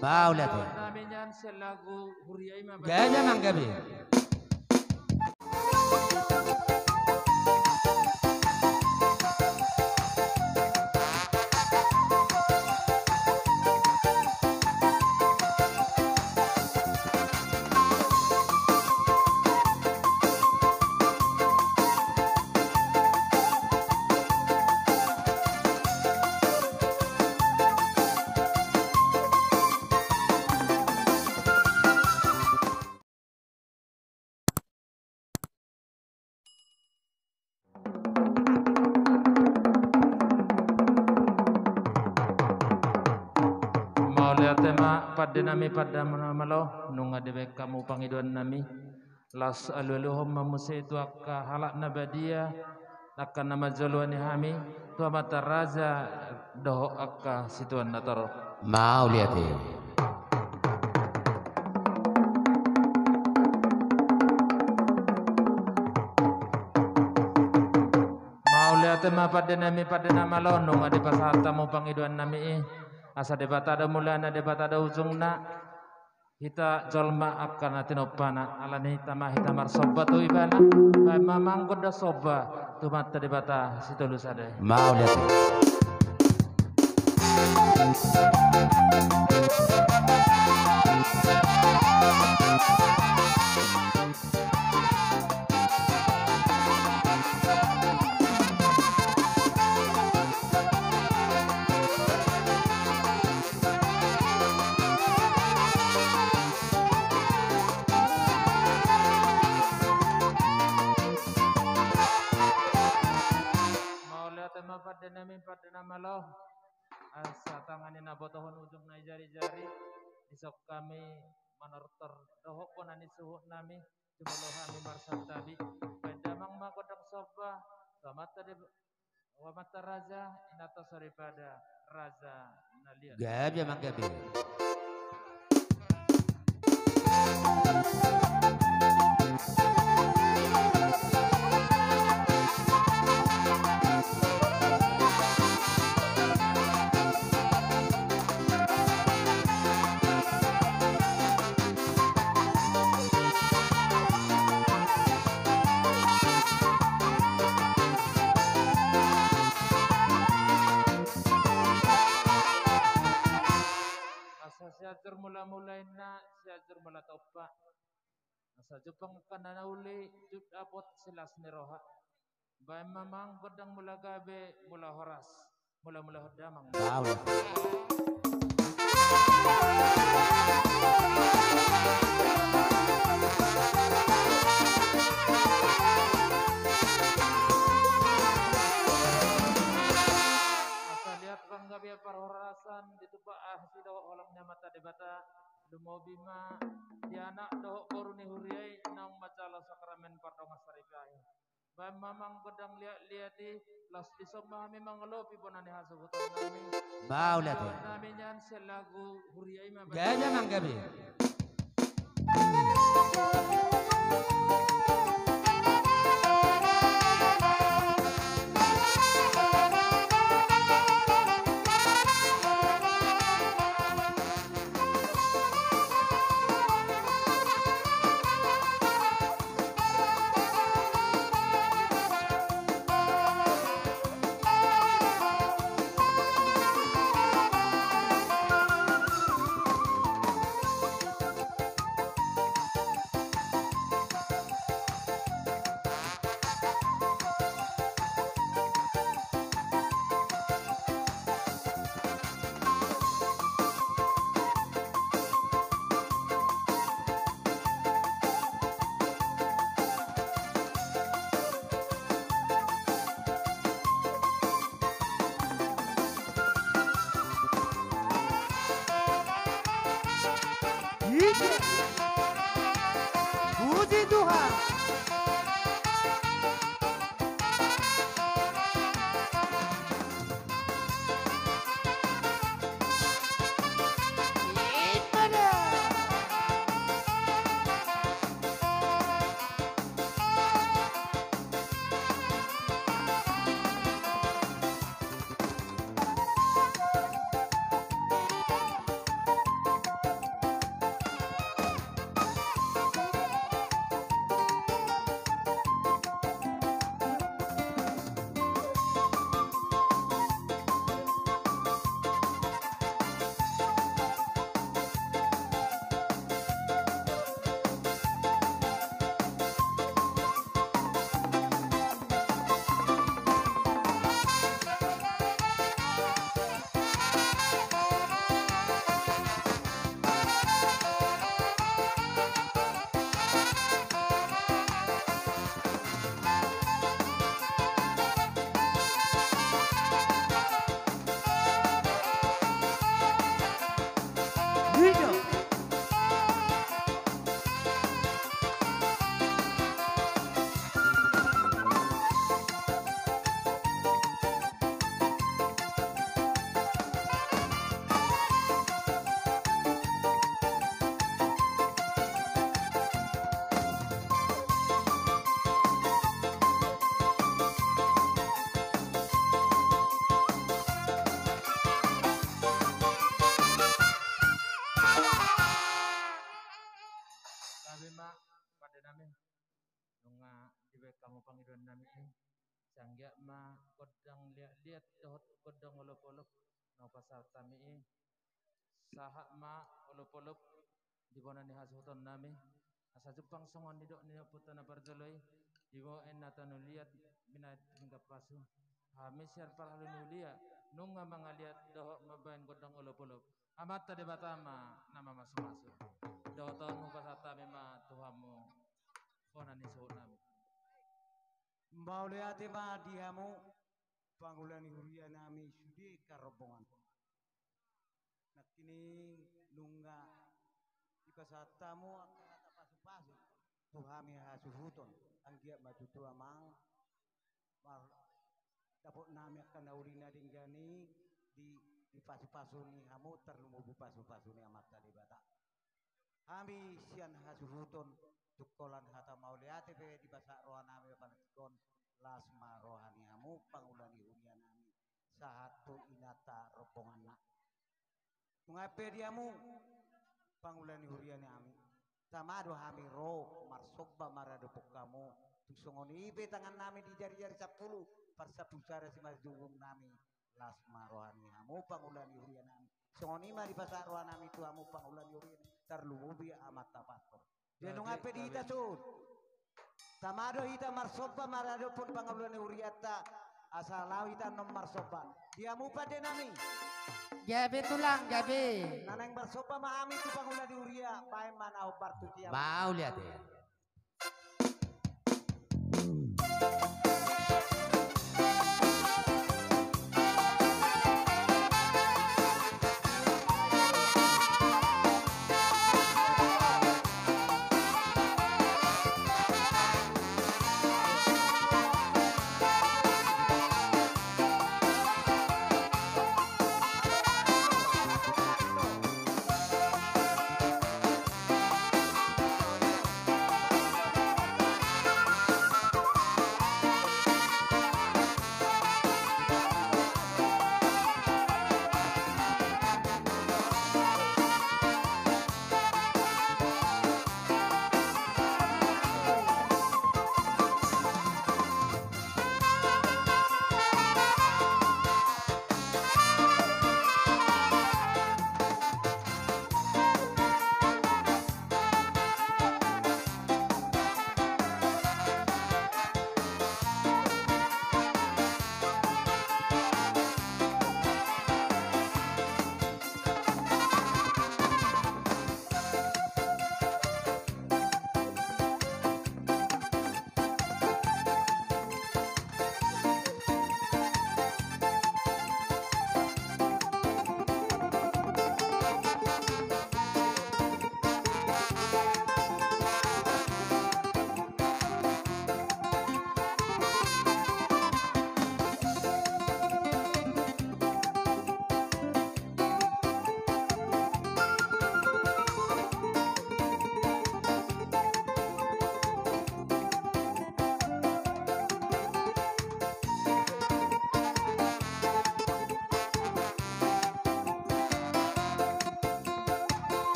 Mau lihat ya. Gaya manggabe. tema pada nami pada malo nunga debe kamu pangiduan nami las aluluhum mamusitu akka halak nabadia akan nama jaluani hami tua mata raja doh akka situan nataro mau lihat ya. mau lihat tema pada nami pada nama lo nunga debe pasatamu pangiduan nami asa debata ada mulana debata ada ujungna hita jolma akan atinopana alani hitama hitamar soba tu ibana mamang goda soba tu mata debata situlus ada mau lihat ya. pada nama lo asa tanganin abotohon ujung na jari-jari isok kami manortor dohok ponani suhuk nami jumaloh kami marsal tabi pedamang makodang soba wamata raja inato pada raja nalian Gabi manggabe. siatur mula-mulai na siatur mula topa asa jupang kanana uli jud apot silas ni roha bay mamang godang mula gabe mula horas mula hodamang Mau lihat. gabe parhorasan ditupa sido olangnya mata debata lumobima diana doh koruni huriai nang macala sakramen pardonga sarikai bam mamang godang liati las isok mahami mangalopi bonane hasuhutan nami Mau lihat ya. nami nyan selagu huriai ma Gaya manggabe. Puji Tuhan. mo Panginoon namin. Sangya ma kodang liat dohot kodang olop-olop no pasal tami saha ma olop-olop di bona ni hasuton nami asa jupang songon di dok ni putana parjoloy di bo en natanu liat binat hingga pasu kami siar parhalu nulia nunga mangaliat dohot mabain kodang olop-olop amat tadi batama nama masuk-masuk dohot nu pasata mema tuhamu bona ni nami. Mauliate ma diamu pangulan huria nami sudi karobongan. Nakini nungga ipasatamu kata pasu-pasu tuhami hasuhuton anggia matutu amang mar dapot nami akan naurina dinggani di pasu-pasu ni hamu terlumubu pasu-pasu ni amat tadi bata. Kami sian hasuhuton tukolan hata mauliate pe di basa rohan nami panatikon lasma rohani hamu pangulani huria nami satu inata rombongan nak mengape diamu pangulani huria nami tamado hami ro marsoba maradopok kamu tusongoni ibe tangan nami di jari-jari 10 persapusara si masdugum nami lasma rohani hamu pangulani huria nami songoni ma di basa rohan nami tu hamu pangulani huria terlumubi amat tapakor denong ape di ita sun tamado ita marsoba marado pun pangulani huriata asalau ita nom marsoba diamu pada nami Gabi tulang gabi. nanang marsoba maami tu pangulani huria pae mana obar tu diamu Mau lihat ya.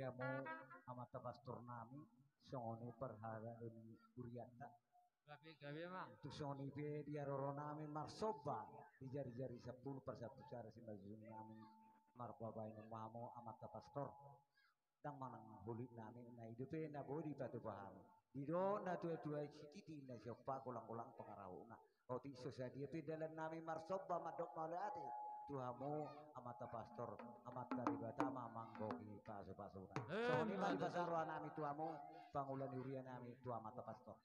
dia mau amata pastor nami songoni perhara ini kuriata Gabi mang. tu songoni pe dia roro nami marsoba di jari-jari 10 per 1 cara si mazun nami marbaba ini mamo amata pastor dang manang bulit nami na hidupe na bodi patu paham dido na tua-tua sititi na siapa kulang-kulang pengarahuna oti sosadia pe dalam nami marsoba madok malati tuhamu amata pastor amata ribatama manggogi pasu-pasuna so ni mali pasarwa nami tuhamu pangulan huria nami tu amata pastor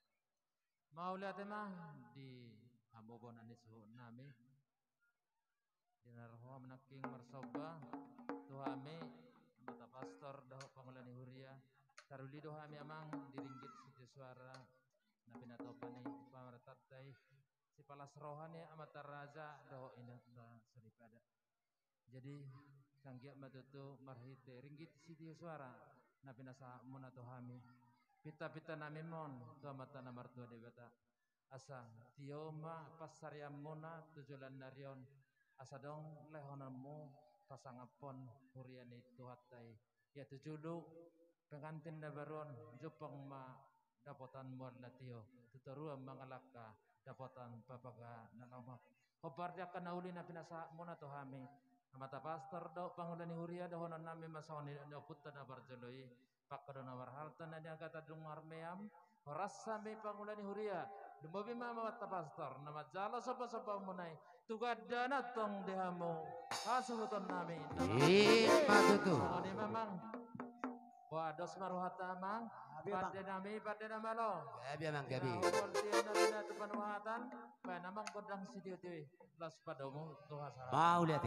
Mau lihat mah di abobonan ni suhu nami di narho menaking marsoba tuhame amata pastor dah pangulani huria taruli dohami amang diringgit si suara nabi natopani pamaratatay si palas rohani amata raja doh inata seripada jadi sanggia matutu marhite ringgit si suara nabi nasa munatohami pita-pita nami mon tu amata namartua debata asa tioma pasariam muna tujulan narion asa dong lehonanmu pasangapon huriani tuhatai ya tujulu pengantin na baron jupang ma dapotan mo na tiyo tuturua mangalaka dapotan papaga nalamak hopardia ka nauli na pinasa mo na to hami mata pastor do pangulan ni huria dahonan nami masawani na putta na barjoloy pakado na warhalta na niya kata dung armeam rasa may pangulan ni huria dumabi mama mata pastor na majalo sopa munay tugada na tong dehamo kasuhutan namin Matutu. ni mamang wados maruhata mang pada nami pada namalo Gabi Mang Gabi. na tu panuhatan pa namang kodang sidiyo tiwi las padamu tuhasa Mau lihat.